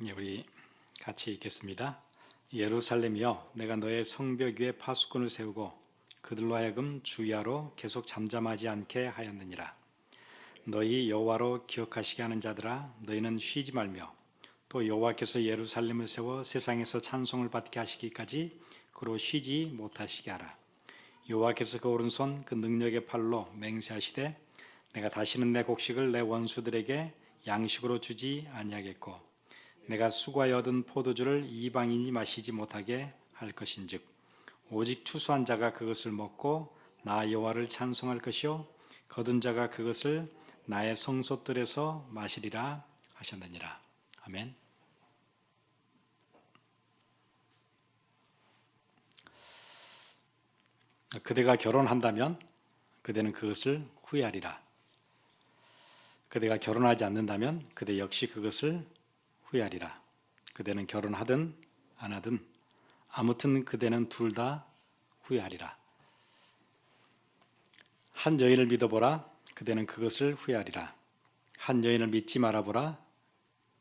우리 같이 읽겠습니다. 예루살렘이여, 내가 너의 성벽 위에 파수꾼을 세우고 그들로 하여금 주야로 계속 잠잠하지 않게 하였느니라. 너희 여호와로 기억하시게 하는 자들아, 너희는 쉬지 말며 또 여호와께서 예루살렘을 세워 세상에서 찬송을 받게 하시기까지 그로 쉬지 못하시게 하라. 여호와께서 그 오른손 그 능력의 팔로 맹세하시되 내가 다시는 내 곡식을 내 원수들에게 양식으로 주지 아니하겠고 내가 수고하여 얻은 포도주를 이방인이 마시지 못하게 할 것인즉 오직 추수한 자가 그것을 먹고 나 여호와를 찬송할 것이요 거둔 자가 그것을 나의 성소들에서 마시리라 하셨느니라. 아멘. 그대가 결혼한다면 그대는 그것을 후회하리라. 그대가 결혼하지 않는다면 그대 역시 그것을 후회하리라. 그대는 결혼하든 안 하든 아무튼 그대는 둘 다 후회하리라. 한 여인을 믿어보라. 그대는 그것을 후회하리라. 한 여인을 믿지 말아보라.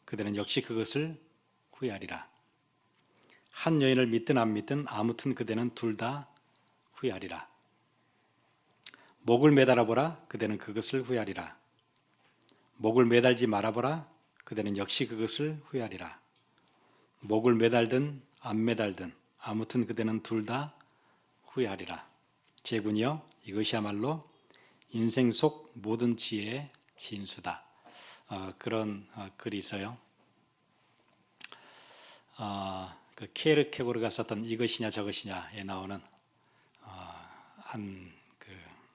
그대는 역시 그것을 후회하리라. 한 여인을 믿든 안 믿든 아무튼 그대는 둘 다 후회하리라. 목을 매달아보라. 그대는 그것을 후회하리라. 목을 매달지 말아보라. 그대는 역시 그것을 후회하리라. 목을 매달든 안 매달든 아무튼 그대는 둘 다 후회하리라. 제군이여, 이것이야말로 인생 속 모든 지혜의 진수다. 그런 글이 있어요. 그 케르케고르가 썼던 이것이냐 저것이냐에 나오는 한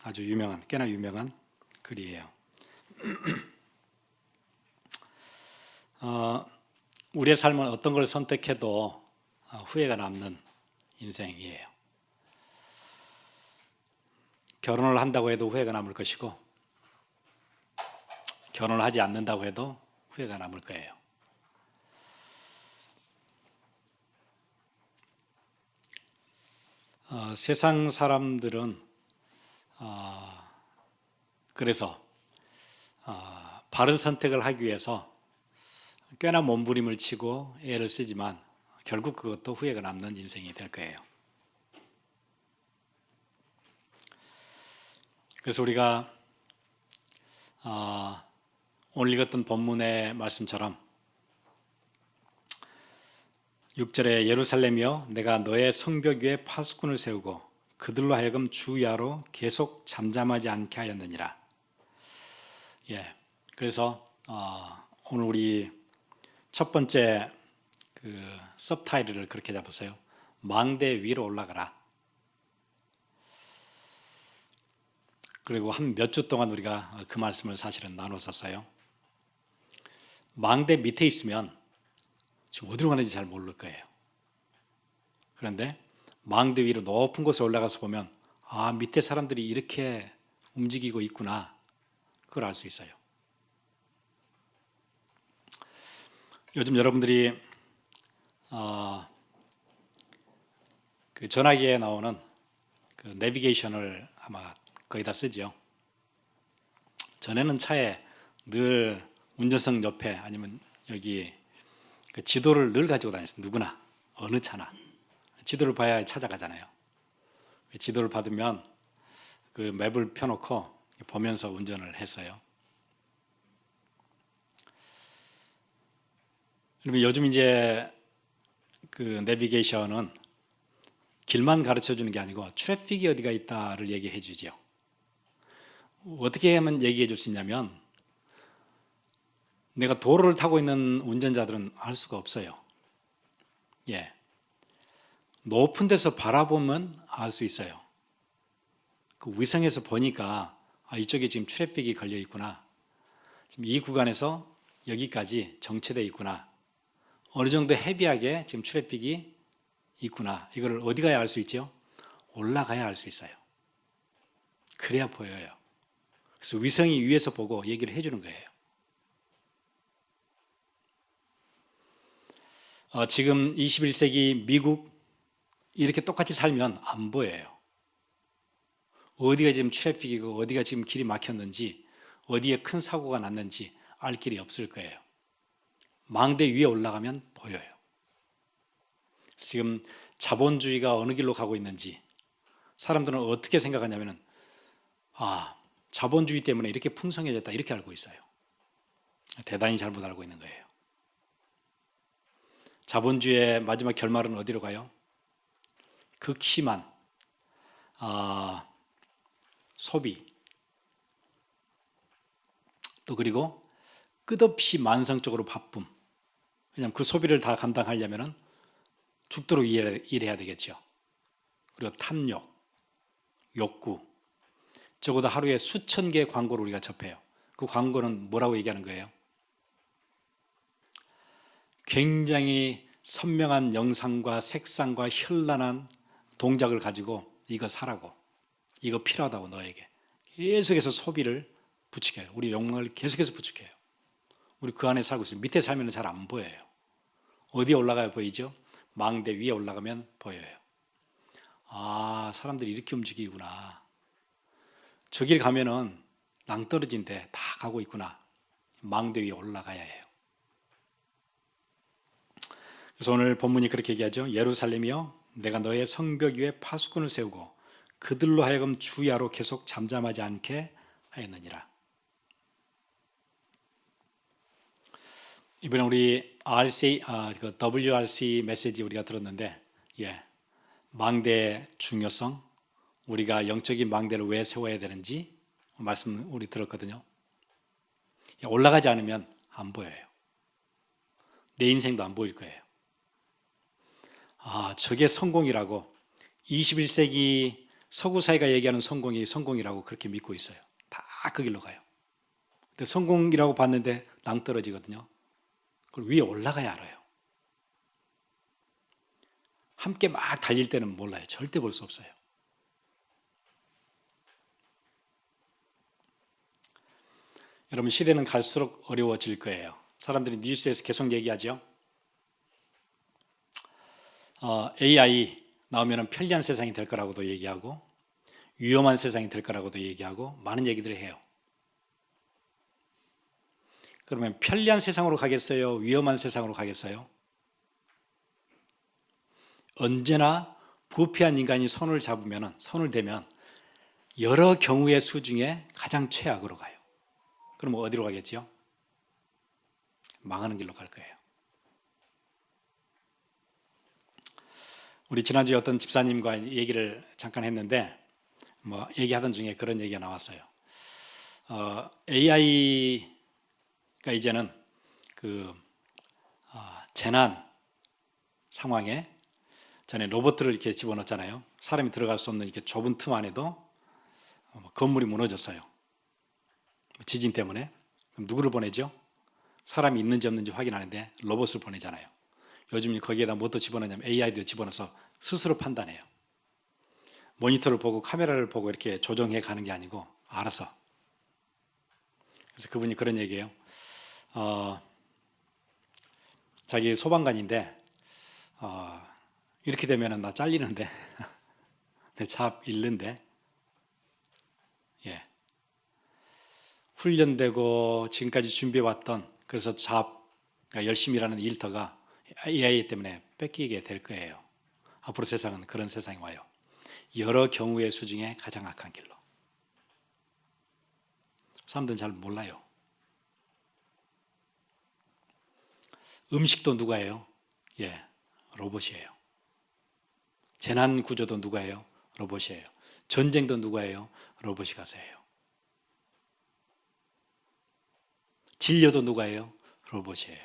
아주 유명한, 꽤나 유명한 글이에요. 우리의 삶은 어떤 걸 선택해도 후회가 남는 인생이에요. 결혼을 한다고 해도 후회가 남을 것이고 결혼을 하지 않는다고 해도 후회가 남을 거예요. 세상 사람들은 그래서 바른 선택을 하기 위해서 꽤나 몸부림을 치고 애를 쓰지만 결국 그것도 후회가 남는 인생이 될 거예요. 그래서 우리가 오늘 읽었던 본문의 말씀처럼 6절에 예루살렘이여, 내가 너의 성벽 위에 파수꾼을 세우고 그들로 하여금 주야로 계속 잠잠하지 않게 하였느니라. 그래서 오늘 우리 첫 번째 서브타이틀을 그렇게 잡으세요. 망대 위로 올라가라. 그리고 한 몇 주 동안 우리가 그 말씀을 사실은 나눴었어요. 망대 밑에 있으면 지금 어디로 가는지 잘 모를 거예요. 그런데 망대 위로 높은 곳에 올라가서 보면 밑에 사람들이 이렇게 움직이고 있구나. 그걸 알 수 있어요. 요즘 여러분들이 그 전화기에 나오는 그 내비게이션을 아마 거의 다 쓰죠. 전에는 차에 늘 운전석 옆에 아니면 여기 그 지도를 늘 가지고 다녔어요. 누구나 어느 차나 지도를 봐야 찾아가잖아요. 지도를 받으면 그 맵을 펴놓고 보면서 운전을 했어요. 그러면 요즘 이제 그 내비게이션은 길만 가르쳐 주는 게 아니고 트래픽이 어디가 있다를 얘기해 주죠. 어떻게 하면 얘기해 줄 수 있냐면 내가 도로를 타고 있는 운전자들은 알 수가 없어요. 높은 데서 바라보면 알 수 있어요. 그 위성에서 보니까 이쪽에 지금 트래픽이 걸려 있구나. 지금 이 구간에서 여기까지 정체되어 있구나. 어느 정도 헤비하게 지금 트래픽이 있구나. 이걸 어디 가야 알 수 있죠? 올라가야 알 수 있어요. 그래야 보여요. 그래서 위성이 위에서 보고 얘기를 해주는 거예요. 지금 21세기 미국 이렇게 똑같이 살면 안 보여요. 어디가 지금 트래픽이고 어디가 지금 길이 막혔는지 어디에 큰 사고가 났는지 알 길이 없을 거예요. 망대 위에 올라가면 보여요. 지금 자본주의가 어느 길로 가고 있는지 사람들은 어떻게 생각하냐면은 자본주의 때문에 이렇게 풍성해졌다 이렇게 알고 있어요. 대단히 잘못 알고 있는 거예요. 자본주의의 마지막 결말은 어디로 가요? 극심한 소비, 또 그리고 끝없이 만성적으로 바쁨. 왜냐하면 그 소비를 다 감당하려면 죽도록 일해야 되겠죠. 그리고 탐욕, 욕구. 적어도 하루에 수천 개의 광고를 우리가 접해요. 그 광고는 뭐라고 얘기하는 거예요? 굉장히 선명한 영상과 색상과 현란한 동작을 가지고 이거 사라고, 이거 필요하다고 너에게 계속해서 소비를 부추겨요. 우리 욕망을 계속해서 부추겨요. 우리 그 안에 살고 있어요. 밑에 살면 잘 안 보여요. 어디에 올라가야 보이죠? 망대 위에 올라가면 보여요. 사람들이 이렇게 움직이구나. 저길 가면은 낭떠러지인데 다 가고 있구나. 망대 위에 올라가야 해요. 그래서 오늘 본문이 그렇게 얘기하죠. 예루살렘이여, 내가 너의 성벽 위에 파수꾼을 세우고 그들로 하여금 주야로 계속 잠잠하지 않게 하였느니라. 이번에 우리 WRC 메시지 우리가 들었는데, 망대의 중요성, 우리가 영적인 망대를 왜 세워야 되는지 말씀 우리 들었거든요. 올라가지 않으면 안 보여요. 내 인생도 안 보일 거예요. 저게 성공이라고 21세기 서구 사회가 얘기하는 성공이 성공이라고 그렇게 믿고 있어요. 다 그 길로 가요. 근데 성공이라고 봤는데 낭떠러지거든요. 그걸 위에 올라가야 알아요. 함께 막 달릴 때는 몰라요. 절대 볼 수 없어요. 여러분, 시대는 갈수록 어려워질 거예요. 사람들이 뉴스에서 계속 얘기하죠. AI 나오면 편리한 세상이 될 거라고도 얘기하고 위험한 세상이 될 거라고도 얘기하고 많은 얘기들을 해요. 그러면 편리한 세상으로 가겠어요? 위험한 세상으로 가겠어요? 언제나 부패한 인간이 손을 대면 여러 경우의 수 중에 가장 최악으로 가요. 그럼 어디로 가겠죠? 망하는 길로 갈 거예요. 우리 지난주에 어떤 집사님과 얘기를 잠깐 했는데 얘기하던 중에 그런 얘기가 나왔어요. AI가 이제는 재난 상황에 전에 로봇들을 이렇게 집어넣었잖아요. 사람이 들어갈 수 없는 이렇게 좁은 틈 안에도 건물이 무너졌어요. 지진 때문에. 그럼 누구를 보내죠? 사람이 있는지 없는지 확인하는데 로봇을 보내잖아요. 요즘 거기에다 뭐도 집어넣냐면 AI도 집어넣어서 스스로 판단해요. 모니터를 보고 카메라를 보고 이렇게 조정해 가는 게 아니고 알아서. 그래서 그분이 그런 얘기예요. 자기 소방관인데 이렇게 되면 나 잘리는데 내 잡 잃는데 훈련되고 지금까지 준비해왔던 그래서 열심히 일하는 일터가 AI 때문에 뺏기게 될 거예요. 앞으로 세상은 그런 세상이 와요. 여러 경우의 수 중에 가장 악한 길로. 사람들은 잘 몰라요. 음식도 누가 해요? 로봇이에요. 재난 구조도 누가 해요? 로봇이에요. 전쟁도 누가 해요? 로봇이 가서 해요. 진료도 누가 해요? 로봇이에요.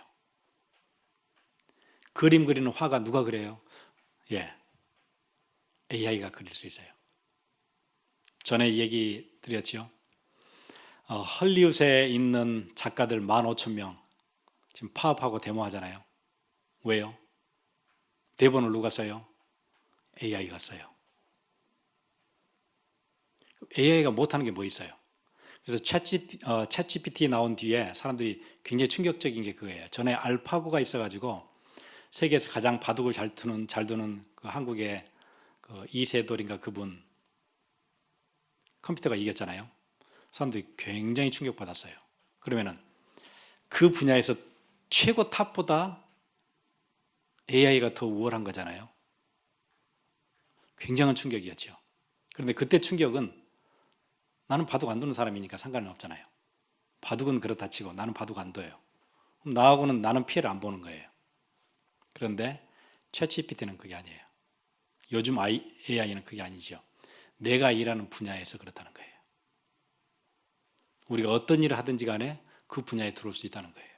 그림 그리는 화가 누가 그려요? AI가 그릴 수 있어요. 전에 얘기 드렸죠. 헐리우드에 있는 작가들 15,000명 지금 파업하고 데모하잖아요. 왜요? 대본을 누가 써요? AI가 써요. AI가 못하는 게 뭐 있어요? 그래서 챗GPT 나온 뒤에 사람들이 굉장히 충격적인 게 그거예요. 전에 알파고가 있어가지고 세계에서 가장 바둑을 잘 두는 그 한국의 그 이세돌인가 그분 컴퓨터가 이겼잖아요. 사람들이 굉장히 충격받았어요. 그러면은 그 분야에서 최고 탑보다 AI가 더 우월한 거잖아요. 굉장한 충격이었죠. 그런데 그때 충격은 나는 바둑 안 두는 사람이니까 상관은 없잖아요. 바둑은 그렇다 치고 나는 바둑 안 둬요. 그럼 나하고는 나는 피해를 안 보는 거예요. 그런데 챗GPT는 그게 아니에요. 요즘 AI는 그게 아니죠. 내가 일하는 분야에서 그렇다는 거예요. 우리가 어떤 일을 하든지 간에 그 분야에 들어올 수 있다는 거예요.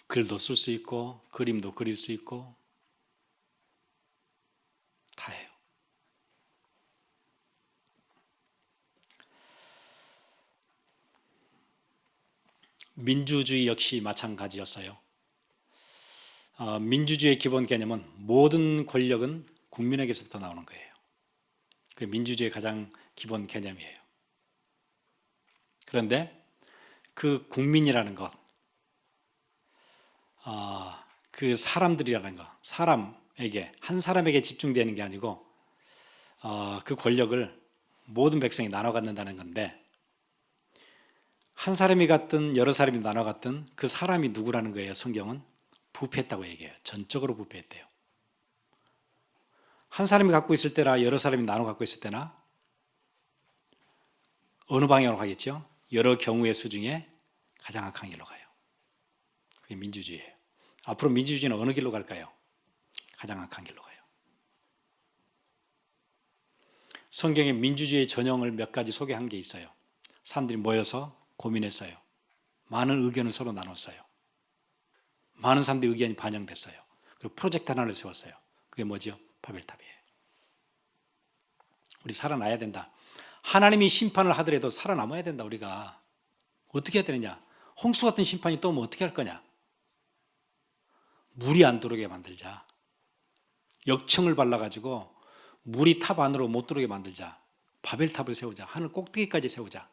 글도 쓸 수 있고 그림도 그릴 수 있고 다 해요. 민주주의 역시 마찬가지였어요. 민주주의의 기본 개념은 모든 권력은 국민에게서부터 나오는 거예요. 그 민주주의의 가장 기본 개념이에요. 그런데 그 국민이라는 것, 그 사람들이라는 것, 사람에게, 한 사람에게 집중되는 게 아니고 그 권력을 모든 백성이 나눠 갖는다는 건데, 한 사람이 갖든 여러 사람이 나눠 갖든 그 사람이 누구라는 거예요. 성경은 부패했다고 얘기해요. 전적으로 부패했대요. 한 사람이 갖고 있을 때나 여러 사람이 나눠 갖고 있을 때나 어느 방향으로 가겠죠? 여러 경우의 수 중에 가장 악한 길로 가요. 그게 민주주의예요. 앞으로 민주주의는 어느 길로 갈까요? 가장 악한 길로 가요. 성경에 민주주의의 전형을 몇 가지 소개한 게 있어요. 사람들이 모여서 고민했어요. 많은 의견을 서로 나눴어요. 많은 사람들의 의견이 반영됐어요. 그리고 프로젝트 하나를 세웠어요. 그게 뭐죠? 바벨탑이에요. 우리 살아나야 된다. 하나님이 심판을 하더라도 살아남아야 된다. 우리가 어떻게 해야 되느냐? 홍수 같은 심판이 또 오면 어떻게 할 거냐? 물이 안 들어오게 만들자. 역청을 발라가지고 물이 탑 안으로 못 들어오게 만들자. 바벨탑을 세우자. 하늘 꼭대기까지 세우자.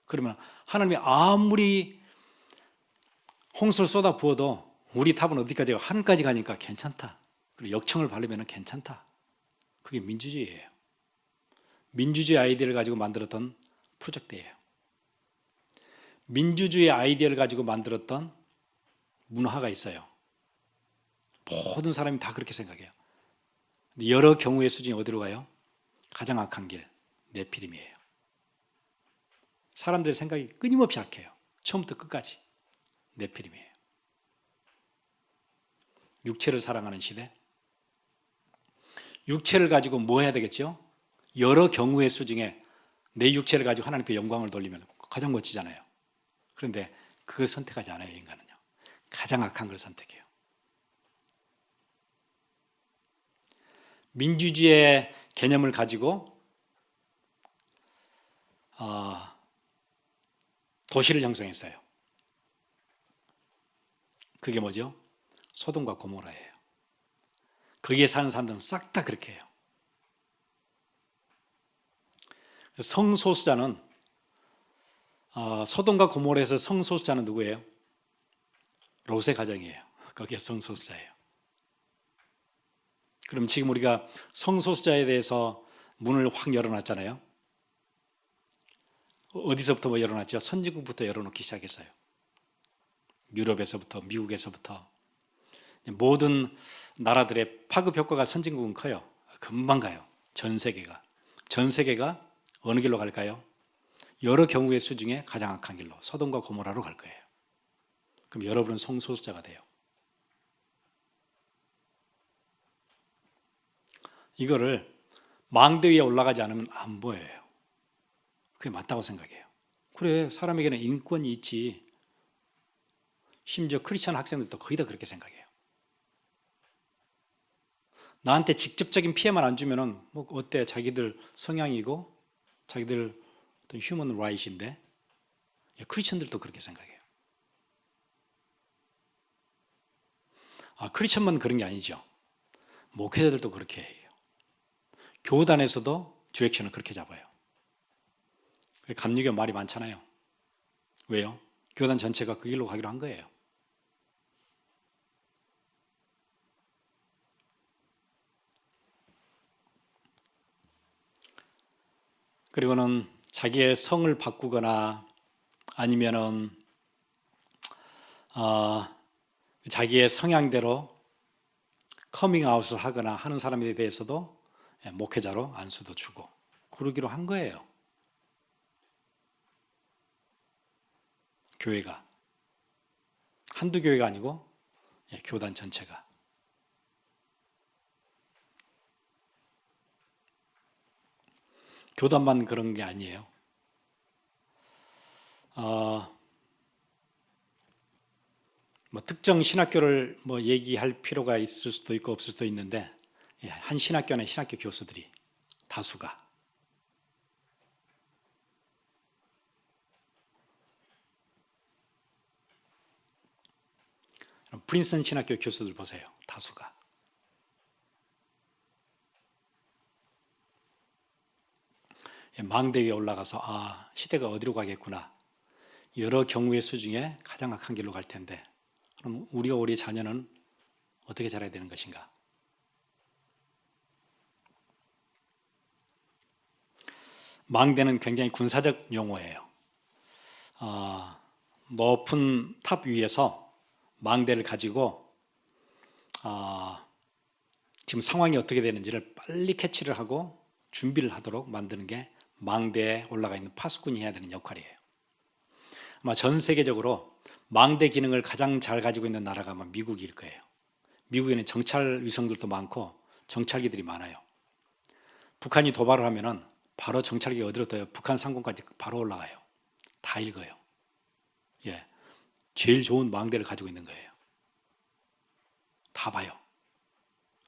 그러면 하나님이 아무리 홍수를 쏟아 부어도 우리 탑은 어디까지 가고 하늘까지 가니까 괜찮다. 그리고 역청을 바르면 괜찮다. 그게 민주주의예요. 민주주의 아이디어를 가지고 만들었던 프로젝트예요. 민주주의 아이디어를 가지고 만들었던 문화가 있어요. 모든 사람이 다 그렇게 생각해요. 여러 경우의 수준이 어디로 가요? 가장 악한 길, 네피림이에요. 사람들의 생각이 끊임없이 악해요. 처음부터 끝까지 네피림이에요. 육체를 사랑하는 시대. 육체를 가지고 뭐 해야 되겠죠? 여러 경우의 수 중에 내 육체를 가지고 하나님께 영광을 돌리면 가장 멋지잖아요. 그런데 그걸 선택하지 않아요, 인간은요. 가장 악한 걸 선택해요. 민주주의의 개념을 가지고 도시를 형성했어요. 그게 뭐죠? 소돔과 고모라예요. 거기에 사는 사람들은 싹 다 그렇게 해요. 성소수자는 소돔과 고모라에서 성소수자는 누구예요? 롯의 가정이에요. 거기에 성소수자예요. 그럼 지금 우리가 성소수자에 대해서 문을 확 열어놨잖아요. 어디서부터 열어놨죠? 선진국부터 열어놓기 시작했어요. 유럽에서부터, 미국에서부터. 모든 나라들의 파급 효과가 선진국은 커요. 금방 가요. 전 세계가. 전 세계가 어느 길로 갈까요? 여러 경우의 수 중에 가장 악한 길로, 소돔과 고모라로 갈 거예요. 그럼 여러분은 성소수자가 돼요. 이거를 망대 위에 올라가지 않으면 안 보여요. 그게 맞다고 생각해요. 그래, 사람에게는 인권이 있지. 심지어 크리스천 학생들도 거의 다 그렇게 생각해요. 나한테 직접적인 피해만 안 주면은 뭐 어때? 자기들 성향이고 자기들 어떤 휴먼 라이트인데 크리스천들도 그렇게 생각해요. 크리스천만 그런 게 아니죠. 목회자들도 그렇게 해요. 교단에서도 디렉션을 그렇게 잡아요. 감리교 말이 많잖아요. 왜요? 교단 전체가 그 길로 가기로 한 거예요. 그리고는 자기의 성을 바꾸거나 아니면은 자기의 성향대로 커밍아웃을 하거나 하는 사람에 대해서도 목회자로 안수도 주고 그러기로 한 거예요. 교회가 한두 교회가 아니고 교단 전체가. 교단만 그런 게 아니에요. 뭐 특정 신학교를 뭐 얘기할 필요가 있을 수도 있고 없을 수도 있는데 한 신학교는 신학교 교수들이 다수가 프린스턴 신학교 교수들 보세요. 다수가 망대 위에 올라가서 시대가 어디로 가겠구나. 여러 경우의 수 중에 가장 악한 길로 갈 텐데 그럼 우리 자녀는 어떻게 자라야 되는 것인가? 망대는 굉장히 군사적 용어예요. 높은 탑 위에서 망대를 가지고 지금 상황이 어떻게 되는지를 빨리 캐치를 하고 준비를 하도록 만드는 게 망대에 올라가 있는 파수꾼이 해야 되는 역할이에요. 아마 전 세계적으로 망대 기능을 가장 잘 가지고 있는 나라가 아마 미국일 거예요. 미국에는 정찰 위성들도 많고 정찰기들이 많아요. 북한이 도발을 하면은 바로 정찰기가 어디로 떠요? 북한 상공까지 바로 올라가요. 다 읽어요. 제일 좋은 망대를 가지고 있는 거예요. 다 봐요.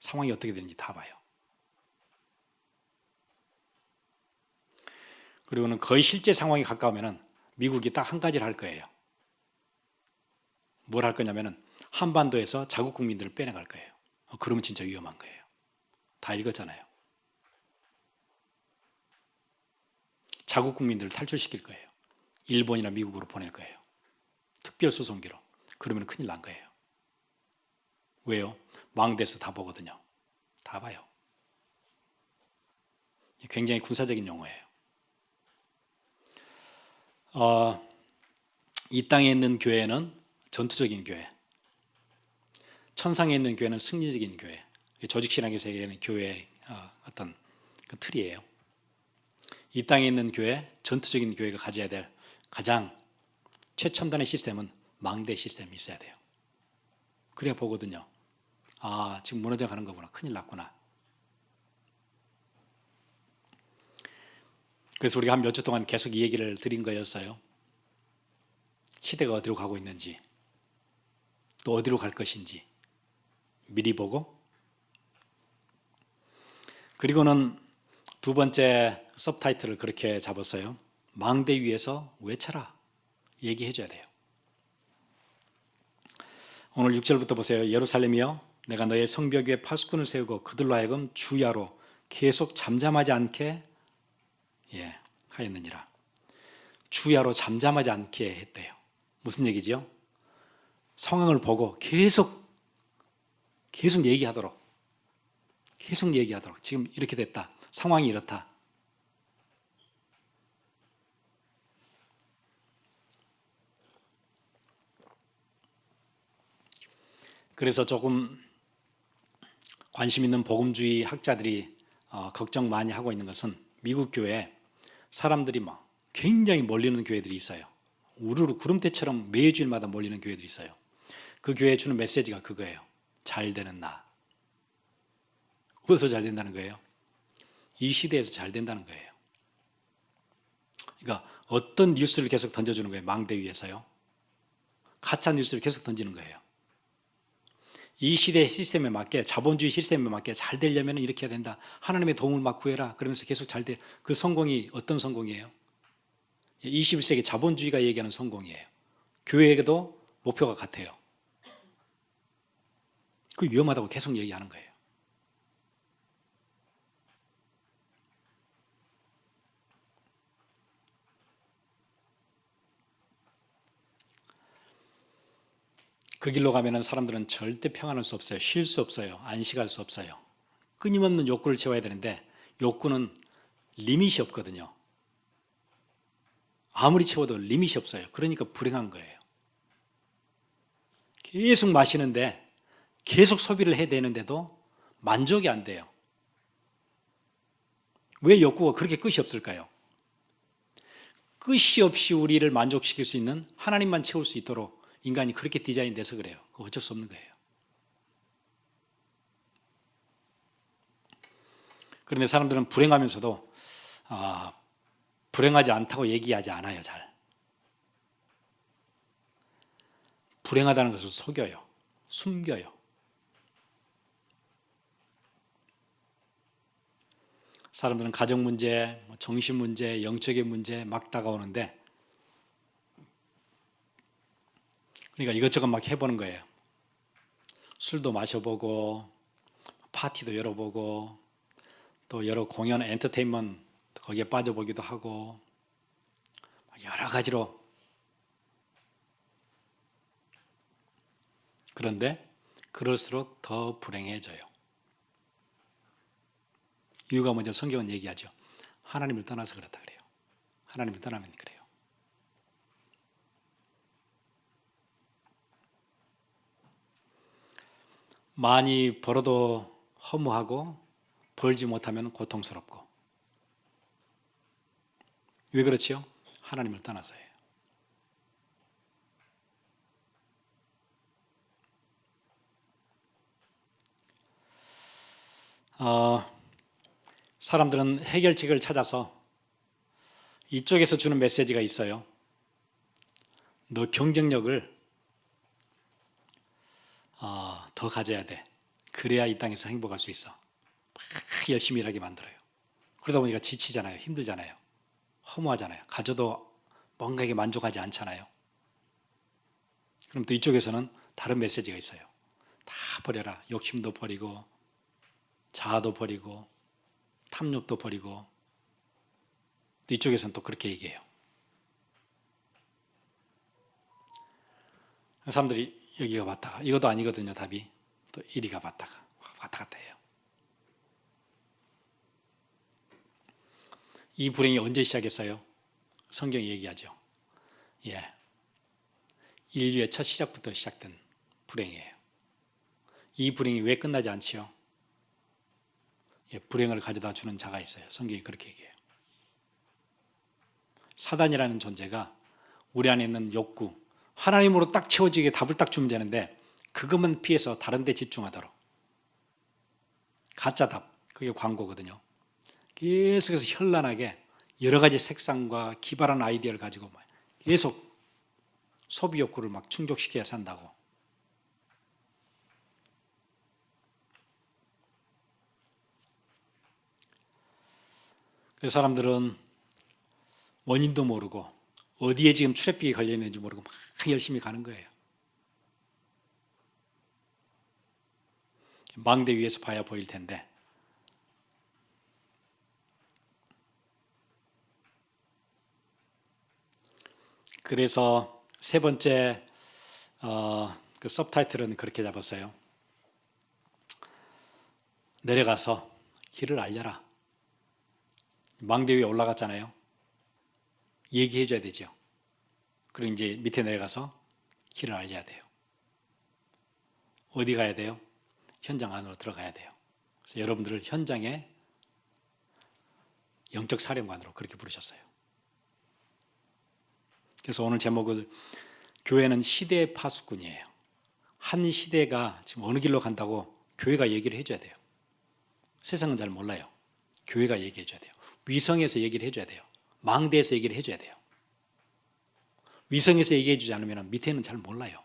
상황이 어떻게 되는지 다 봐요. 그리고는 거의 실제 상황이 가까우면은 미국이 딱 한 가지를 할 거예요. 뭘 할 거냐면은 한반도에서 자국 국민들을 빼내갈 거예요. 그러면 진짜 위험한 거예요. 다 읽었잖아요. 자국 국민들을 탈출시킬 거예요. 일본이나 미국으로 보낼 거예요. 특별수송기로. 그러면 큰일 난 거예요. 왜요? 망대에서 다 보거든요. 다 봐요. 굉장히 군사적인 용어예요. 이 땅에 있는 교회는 전투적인 교회, 천상에 있는 교회는 승리적인 교회. 조직신앙의 세계는 교회의 어떤 그 틀이에요. 이 땅에 있는 교회, 전투적인 교회가 가져야 될 가장 최첨단의 시스템은 망대 시스템이 있어야 돼요. 그래야 보거든요. 지금 무너져 가는 거구나. 큰일 났구나. 그래서 우리가 한 몇 주 동안 계속 이 얘기를 드린 거였어요. 시대가 어디로 가고 있는지, 또 어디로 갈 것인지 미리 보고, 그리고는 두 번째 서브타이틀을 그렇게 잡았어요. 망대 위에서 외쳐라. 얘기해줘야 돼요. 오늘 6절부터 보세요. 예루살렘이여 내가 너의 성벽 위에 파수꾼을 세우고 그들로 하여금 주야로 계속 잠잠하지 않게 하였느니라. 주야로 잠잠하지 않게 했대요. 무슨 얘기죠? 상황을 보고 계속 얘기하도록 지금 이렇게 됐다. 상황이 이렇다. 그래서 조금 관심 있는 복음주의 학자들이 걱정 많이 하고 있는 것은 미국 교회에 사람들이 막 굉장히 몰리는 교회들이 있어요. 우르르 구름대처럼 매주일마다 몰리는 교회들이 있어요. 그 교회에 주는 메시지가 그거예요. 잘 되는 나. 어디서 잘 된다는 거예요? 이 시대에서 잘 된다는 거예요. 그러니까 어떤 뉴스를 계속 던져주는 거예요. 망대 위에서요. 가짜 뉴스를 계속 던지는 거예요. 이 시대의 시스템에 맞게, 자본주의 시스템에 맞게 잘 되려면 이렇게 해야 된다. 하나님의 도움을 막 구해라. 그러면서 계속 잘 돼. 그 성공이 어떤 성공이에요? 21세기 자본주의가 얘기하는 성공이에요. 교회에게도 목표가 같아요. 그 위험하다고 계속 얘기하는 거예요. 그 길로 가면은 사람들은 절대 평안할 수 없어요. 쉴 수 없어요. 안식할 수 없어요. 끊임없는 욕구를 채워야 되는데 욕구는 리밋이 없거든요. 아무리 채워도 리밋이 없어요. 그러니까 불행한 거예요. 계속 마시는데 계속 소비를 해야 되는데도 만족이 안 돼요. 왜 욕구가 그렇게 끝이 없을까요? 끝이 없이 우리를 만족시킬 수 있는 하나님만 채울 수 있도록 인간이 그렇게 디자인돼서 그래요. 그거 어쩔 수 없는 거예요. 그런데 사람들은 불행하면서도 불행하지 않다고 얘기하지 않아요. 잘. 불행하다는 것을 속여요. 숨겨요. 사람들은 가정 문제, 정신 문제, 영적인 문제 막 다가오는데 그러니까 이것저것 막 해보는 거예요. 술도 마셔보고 파티도 열어보고 또 여러 공연, 엔터테인먼트 거기에 빠져보기도 하고 여러 가지로. 그런데 그럴수록 더 불행해져요. 이유가 먼저 성경은 얘기하죠. 하나님을 떠나서 그렇다 그래요. 하나님을 떠나면 그래요. 많이 벌어도 허무하고 벌지 못하면 고통스럽고. 왜 그렇지요? 하나님을 떠나서예요. 사람들은 해결책을 찾아서 이쪽에서 주는 메시지가 있어요. 너 경쟁력을 더 가져야 돼. 그래야 이 땅에서 행복할 수 있어. 막 열심히 일하게 만들어요. 그러다 보니까 지치잖아요. 힘들잖아요. 허무하잖아요. 가져도 뭔가에게 만족하지 않잖아요. 그럼 또 이쪽에서는 다른 메시지가 있어요. 다 버려라. 욕심도 버리고 자아도 버리고 탐욕도 버리고. 또 이쪽에서는 또 그렇게 얘기해요. 사람들이 여기가 맞다가 이것도 아니거든요. 답이. 또 이리가 맞다가 왔다 갔다 해요. 이 불행이 언제 시작했어요? 성경이 얘기하죠. 인류의 첫 시작부터 시작된 불행이에요. 이 불행이 왜 끝나지 않지요? 불행을 가져다 주는 자가 있어요. 성경이 그렇게 얘기해요. 사단이라는 존재가 우리 안에 있는 욕구, 하나님으로 딱 채워지게 답을 딱 주면 되는데 그것만 피해서 다른 데 집중하도록. 가짜 답, 그게 광고거든요. 계속해서 현란하게 여러 가지 색상과 기발한 아이디어를 가지고 계속 소비 욕구를 막 충족시켜야 산다고. 그래서 사람들은 원인도 모르고 어디에 지금 트래픽이 걸려 있는지 모르고 막 열심히 가는 거예요. 망대 위에서 봐야 보일 텐데 그래서 세 번째 그 서브타이틀은 그렇게 잡았어요. 내려가서 길을 알려라. 망대 위에 올라갔잖아요. 얘기해 줘야 되죠. 그리고 이제 밑에 내려가서 길을 알려야 돼요. 어디 가야 돼요? 현장 안으로 들어가야 돼요. 그래서 여러분들을 현장의 영적 사령관으로 그렇게 부르셨어요. 그래서 오늘 제목을 교회는 시대의 파수꾼이에요. 한 시대가 지금 어느 길로 간다고 교회가 얘기를 해줘야 돼요. 세상은 잘 몰라요. 교회가 얘기해 줘야 돼요. 위성에서 얘기를 해줘야 돼요. 망대에서 얘기를 해줘야 돼요. 위성에서 얘기해 주지 않으면 밑에는 잘 몰라요.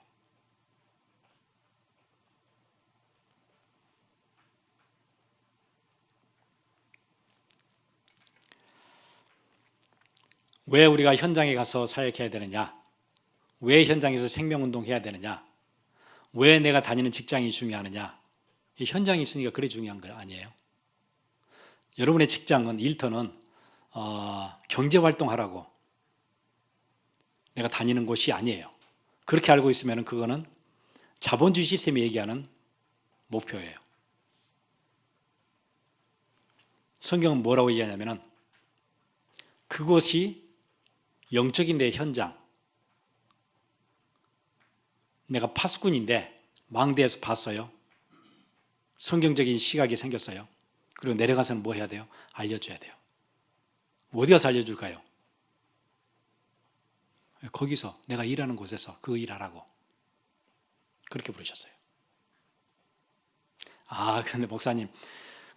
왜 우리가 현장에 가서 사역해야 되느냐? 왜 현장에서 생명운동 해야 되느냐? 왜 내가 다니는 직장이 중요하느냐? 이 현장이 있으니까 그래 중요한 거 아니에요? 여러분의 직장은, 일터는 경제활동하라고 내가 다니는 곳이 아니에요. 그렇게 알고 있으면 그거는 자본주의 시스템이 얘기하는 목표예요. 성경은 뭐라고 얘기하냐면 그것이 영적인 내 현장, 내가 파수꾼인데 망대에서 봤어요. 성경적인 시각이 생겼어요. 그리고 내려가서는 뭐 해야 돼요? 알려줘야 돼요. 어디 가서 알려줄까요? 거기서 내가 일하는 곳에서 그 일하라고 그렇게 부르셨어요. 근데 목사님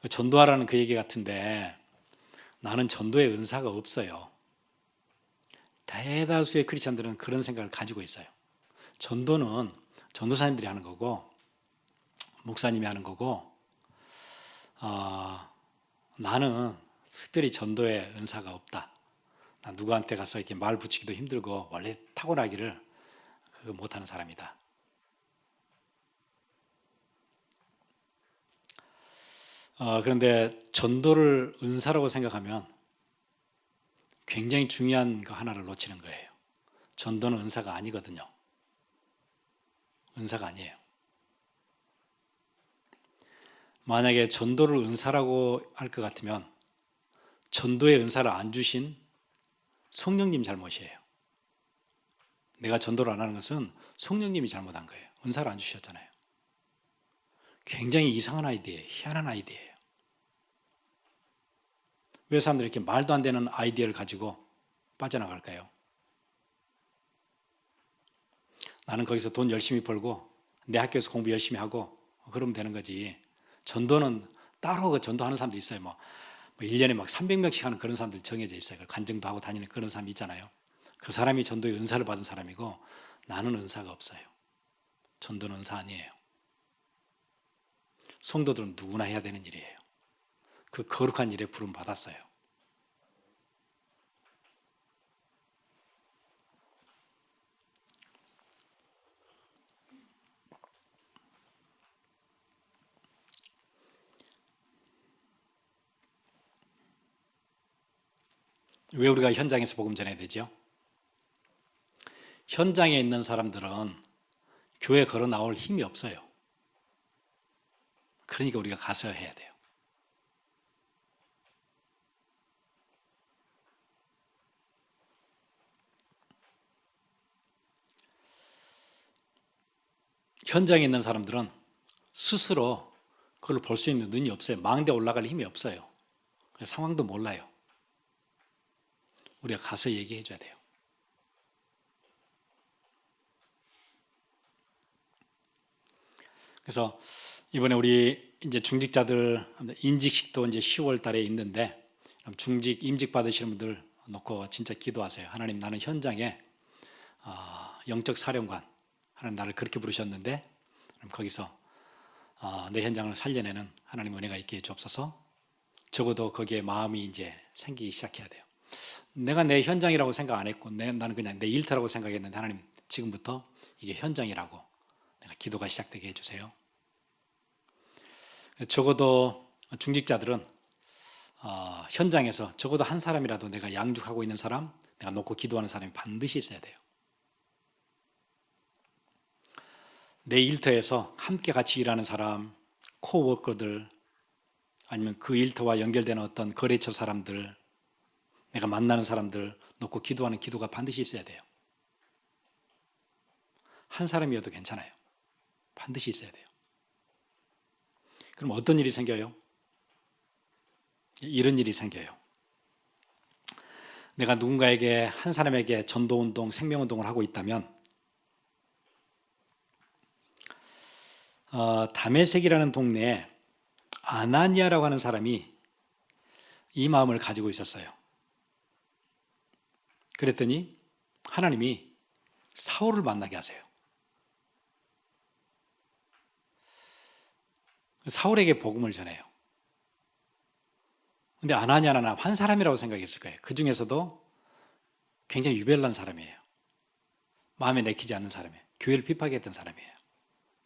전도하라는 그 얘기 같은데 나는 전도의 은사가 없어요. 대다수의 크리스천들은 그런 생각을 가지고 있어요. 전도는 전도사님들이 하는 거고 목사님이 하는 거고 나는 특별히 전도의 은사가 없다. 난 누구한테 가서 이렇게 말 붙이기도 힘들고 원래 타고나기를 그거 못하는 사람이다. 그런데 전도를 은사라고 생각하면 굉장히 중요한 거 하나를 놓치는 거예요. 전도는 은사가 아니거든요. 은사가 아니에요. 만약에 전도를 은사라고 할 것 같으면 전도의 은사를 안 주신 성령님 잘못이에요. 내가 전도를 안 하는 것은 성령님이 잘못한 거예요. 은사를 안 주셨잖아요. 굉장히 이상한 아이디어예요. 희한한 아이디어예요. 왜 사람들이 이렇게 말도 안 되는 아이디어를 가지고 빠져나갈까요? 나는 거기서 돈 열심히 벌고 내 학교에서 공부 열심히 하고 그러면 되는 거지. 전도는 따로 그 전도하는 사람도 있어요. 뭐 1년에 막 300명씩 하는 그런 사람들 정해져 있어요. 간증도 하고 다니는 그런 사람이 있잖아요. 그 사람이 전도의 은사를 받은 사람이고 나는 은사가 없어요. 전도는 은사 아니에요. 성도들은 누구나 해야 되는 일이에요. 그 거룩한 일에 부름 받았어요. 왜 우리가 현장에서 복음 전해야 되죠? 현장에 있는 사람들은 교회 걸어 나올 힘이 없어요. 그러니까 우리가 가서 해야 돼요. 현장에 있는 사람들은 스스로 그걸 볼 수 있는 눈이 없어요. 망대에 올라갈 힘이 없어요. 상황도 몰라요. 우리가 가서 얘기해 줘야 돼요. 그래서 이번에 우리 이제 중직자들 임직식도 이제 10월 달에 있는데 임직 받으시는 분들 놓고 진짜 기도하세요. 하나님, 나는 현장에 영적 사령관, 하나님 나를 그렇게 부르셨는데 거기서 내 현장을 살려내는 하나님 은혜가 있게 해주옵소서. 적어도 거기에 마음이 이제 생기기 시작해야 돼요. 내가 내 현장이라고 생각 안 했고 나는 그냥 내 일터라고 생각했는데 하나님 지금부터 이게 현장이라고 내가 기도가 시작되게 해주세요. 적어도 중직자들은 현장에서 적어도 한 사람이라도 내가 양육하고 있는 사람, 내가 놓고 기도하는 사람이 반드시 있어야 돼요. 내 일터에서 함께 같이 일하는 사람, 코워커들, 아니면 그 일터와 연결되는 어떤 거래처 사람들, 내가 만나는 사람들 놓고 기도하는 기도가 반드시 있어야 돼요. 한 사람이어도 괜찮아요. 반드시 있어야 돼요. 그럼 어떤 일이 생겨요? 이런 일이 생겨요. 내가 누군가에게, 한 사람에게 전도운동, 생명운동을 하고 있다면 다메섹이라는 동네에 아나니아라고 하는 사람이 이 마음을 가지고 있었어요. 그랬더니 하나님이 사울을 만나게 하세요. 사울에게 복음을 전해요. 근데 아나니아는 한 사람이라고 생각했을 거예요. 그 중에서도 굉장히 유별난 사람이에요. 마음에 내키지 않는 사람이에요. 교회를 핍박했던 사람이에요.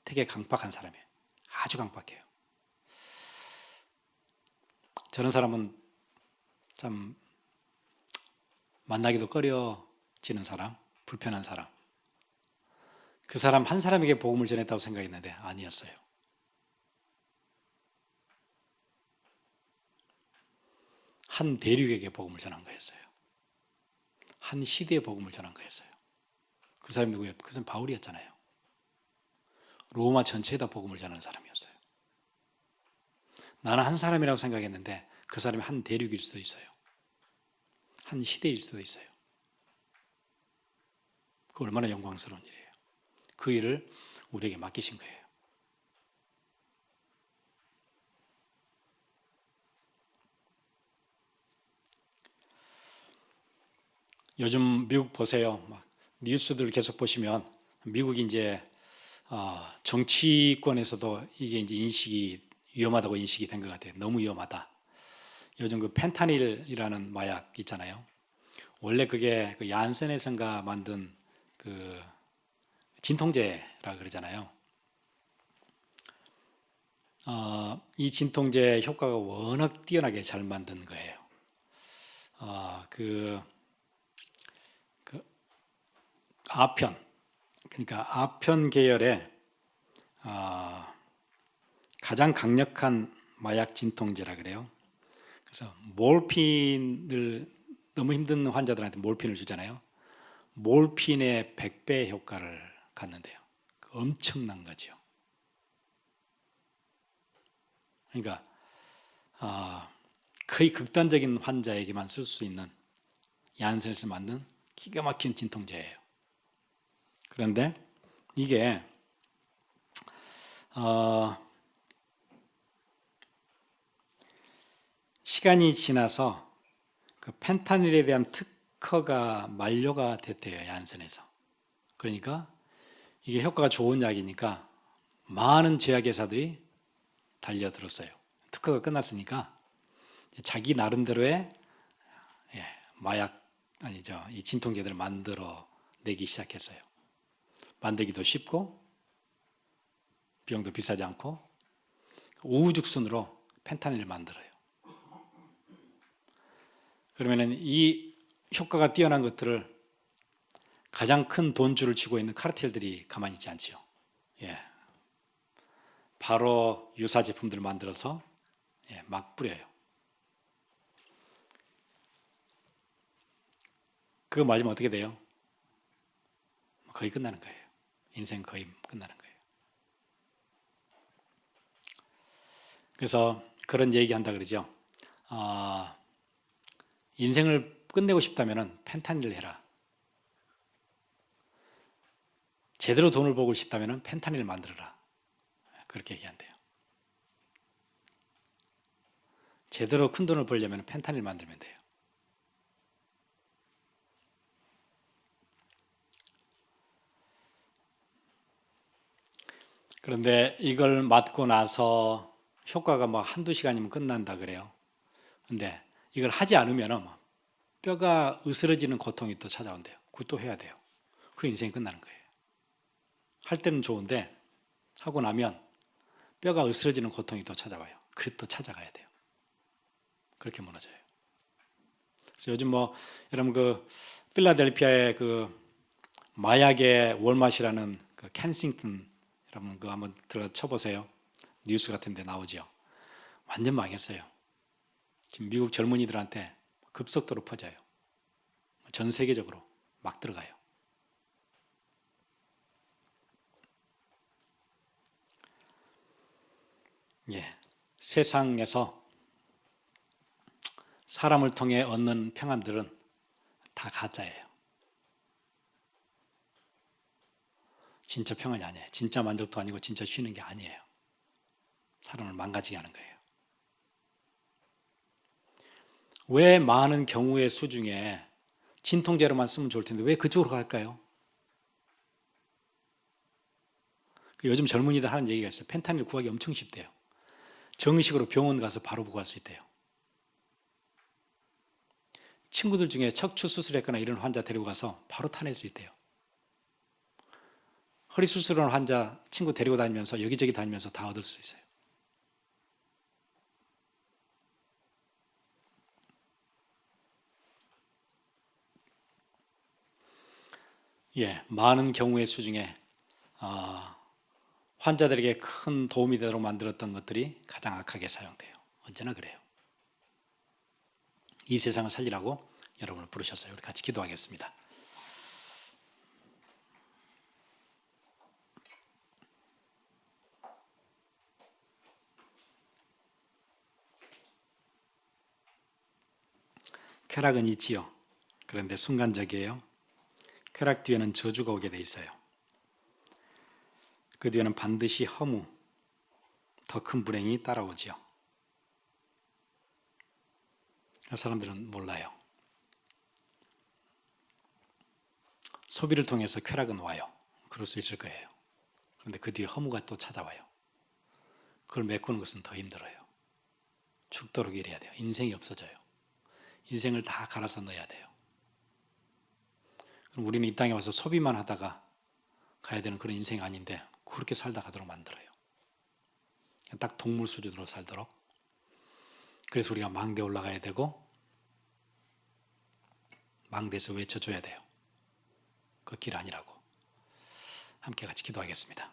되게 강박한 사람이에요. 아주 강박해요. 저런 사람은 참 만나기도 꺼려지는 사람, 불편한 사람. 그 사람 한 사람에게 복음을 전했다고 생각했는데 아니었어요. 한 대륙에게 복음을 전한 거였어요. 한 시대의 복음을 전한 거였어요. 그 사람이 누구예요? 그 사람이 바울이었잖아요. 로마 전체에다 복음을 전하는 사람이었어요. 나는 한 사람이라고 생각했는데 그 사람이 한 대륙일 수도 있어요. 한 시대일 수도 있어요. 그 얼마나 영광스러운 일이에요. 그 일을 우리에게 맡기신 거예요. 요즘 미국 보세요. 뉴스들 계속 보시면 미국이 이제 정치권에서도 이게 이제 인식이 위험하다고 인식이 된 것 같아요. 너무 위험하다. 요즘 그 펜타닐이라는 마약 있잖아요. 원래 그게 그 얀센에선가 만든 그 진통제라 그러잖아요. 이 진통제 효과가 워낙 뛰어나게 잘 만든 거예요. 그 아편, 그러니까 아편 계열의 가장 강력한 마약 진통제라 그래요. 그래서 몰핀을 너무 힘든 환자들한테 몰핀을 주잖아요. 몰핀의 100배 효과를 갖는데요. 엄청난 거죠. 그러니까 거의 극단적인 환자에게만 쓸 수 있는 얀센에서 만든 기가 막힌 진통제예요. 그런데 이게 시간이 지나서 그 펜타닐에 대한 특허가 만료가 됐대요, 얀센에서. 그러니까 이게 효과가 좋은 약이니까 많은 제약회사들이 달려들었어요. 특허가 끝났으니까 자기 나름대로의 마약 아니죠, 이 진통제들을 만들어 내기 시작했어요. 만들기도 쉽고 비용도 비싸지 않고 우후죽순으로 펜타닐을 만들어요. 그러면은 이 효과가 뛰어난 것들을 가장 큰 돈줄을 쥐고 있는 카르텔들이 가만히 있지 않지요. 바로 유사 제품들을 만들어서 막 뿌려요. 그거 맞으면 어떻게 돼요? 거의 끝나는 거예요. 인생 거의 끝나는 거예요. 그래서 그런 얘기한다 그러죠. 인생을 끝내고 싶다면 펜타닐을 해라. 제대로 돈을 벌고 싶다면 펜타닐을 만들어라. 그렇게 얘기한대요. 제대로 큰 돈을 벌려면 펜타닐 만들면 돼요. 그런데 이걸 맞고 나서 효과가 뭐 한두 시간이면 끝난다 그래요. 근데 이걸 하지 않으면 뼈가 으스러지는 고통이 또 찾아온대요. 그것도 해야 돼요. 그리고 인생이 끝나는 거예요. 할 때는 좋은데 하고 나면 뼈가 으스러지는 고통이 또 찾아와요. 그래 또 찾아가야 돼요. 그렇게 무너져요. 그래서 요즘 여러분 그 필라델피아의 그 마약의 월맛이라는 그 켄싱턴, 여러분 그거 한번 들어 쳐보세요. 뉴스 같은 데 나오죠. 완전 망했어요. 지금 미국 젊은이들한테 급속도로 퍼져요. 전 세계적으로 막 들어가요. 세상에서 사람을 통해 얻는 평안들은 다 가짜예요. 진짜 평안이 아니에요. 진짜 만족도 아니고 진짜 쉬는 게 아니에요. 사람을 망가지게 하는 거예요. 왜 많은 경우의 수 중에 진통제로만 쓰면 좋을 텐데 왜 그쪽으로 갈까요? 요즘 젊은이들 하는 얘기가 있어요. 펜타닐 구하기 엄청 쉽대요. 정식으로 병원 가서 바로 구할 수 있대요. 친구들 중에 척추 수술했거나 이런 환자 데리고 가서 바로 타낼 수 있대요. 허리 수술한 환자 친구 데리고 다니면서 여기저기 다니면서 다 얻을 수 있어요. 많은 경우의 수 중에 환자들에게 큰 도움이 되도록 만들었던 것들이 가장 악하게 사용돼요. 언제나 그래요. 이 세상을 살리라고 여러분을 부르셨어요. 우리 같이 기도하겠습니다. 쾌락은 있지요. 그런데 순간적이에요. 쾌락 뒤에는 저주가 오게 돼 있어요. 그 뒤에는 반드시 허무, 더 큰 불행이 따라오지요. 사람들은 몰라요. 소비를 통해서 쾌락은 와요. 그럴 수 있을 거예요. 그런데 그 뒤에 허무가 또 찾아와요. 그걸 메꾸는 것은 더 힘들어요. 죽도록 일해야 돼요. 인생이 없어져요. 인생을 다 갈아서 넣어야 돼요. 그럼 우리는 이 땅에 와서 소비만 하다가 가야 되는 그런 인생이 아닌데 그렇게 살다 가도록 만들어요. 딱 동물 수준으로 살도록. 그래서 우리가 망대에 올라가야 되고 망대에서 외쳐줘야 돼요. 그 길 아니라고. 함께 같이 기도하겠습니다.